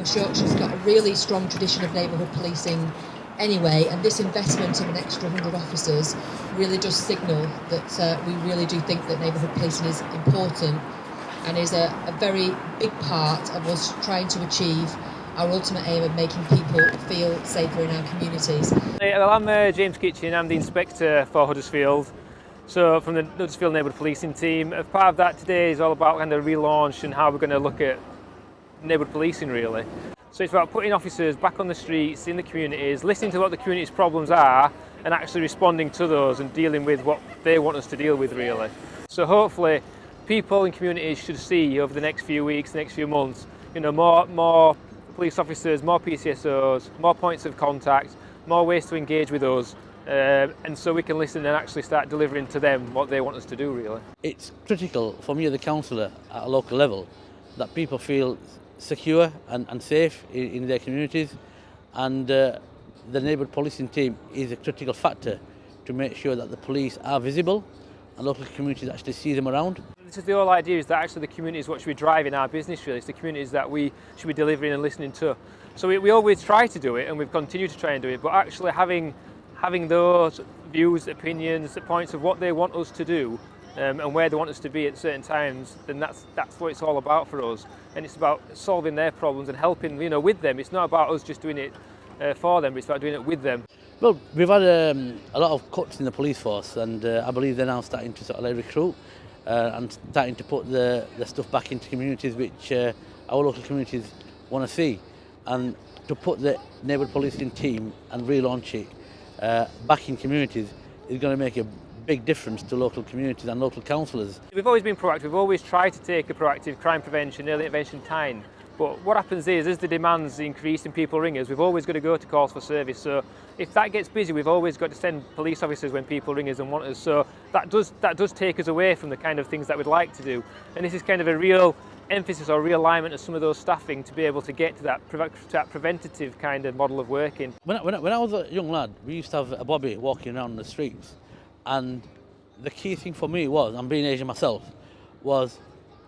West Yorkshire's got a really strong tradition of neighbourhood policing anyway, and this investment of an extra 100 officers really does signal that we really do think that neighbourhood policing is important and is a very big part of us trying to achieve our ultimate aim of making people feel safer in our communities. Well, I'm James Kitchen, I'm the inspector for Huddersfield. So from the Huddersfield Neighbourhood Policing Team, as part of that today is all about kind of relaunch and how we're going to look at neighbourhood policing really. So it's about putting officers back on the streets, in the communities, listening to what the community's problems are and actually responding to those and dealing with what they want us to deal with really. So hopefully people in communities should see over the next few weeks, the next few months, more police officers, more PCSOs, more points of contact, more ways to engage with us, and so we can listen and actually start delivering to them what they want us to do really. It's critical for me as a councillor at a local level that people feel secure and safe in their communities, and the neighbourhood policing team is a critical factor to make sure that the police are visible and local communities actually see them around. This is the whole idea, is that actually the community is what should be driving our business really. It's the communities that we should be delivering and listening to. So we always try to do it, and we've continued to try and do it, but actually having those views, opinions, the points of what they want us to do and where they want us to be at certain times, then that's what it's all about for us. And it's about solving their problems and helping with them. It's not about us just doing it for them, it's about doing it with them. Well, we've had a lot of cuts in the police force, and I believe they're now starting to sort of recruit and starting to put the stuff back into communities which our local communities want to see. And to put the neighbourhood policing team and relaunch it back in communities is going to make a big difference to local communities and local councillors. We've always been proactive, we've always tried to take a proactive crime prevention, early intervention time. But what happens is, as the demands increase and people ring us, we've always got to go to calls for service. So if that gets busy, we've always got to send police officers when people ring us and want us. So that does take us away from the kind of things that we'd like to do. And this is kind of a real emphasis or realignment of some of those staffing to be able to get to that preventative kind of model of working. When I was a young lad, we used to have a bobby walking around the streets, and the key thing for me was, and being Asian myself, was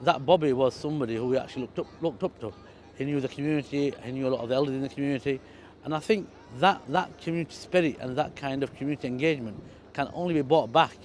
that bobby was somebody who we actually looked up to. He knew the community, he knew a lot of the elders in the community, and I think that community spirit and that kind of community engagement can only be brought back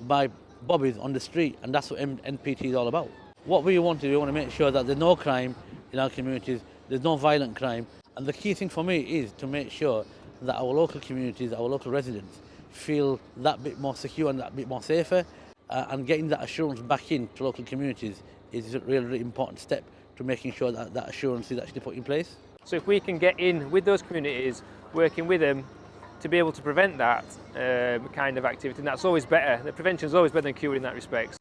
by bobbies on the street, and that's what NPT is all about. What we want to make sure that there's no crime in our communities, there's no violent crime, and the key thing for me is to make sure that our local communities, our local residents feel that bit more secure and that bit more safer, and getting that assurance back into local communities is a really, really important step to making sure that that assurance is actually put in place. So if we can get in with those communities, working with them to be able to prevent that kind of activity, and that's always better. The prevention is always better than cure in that respect.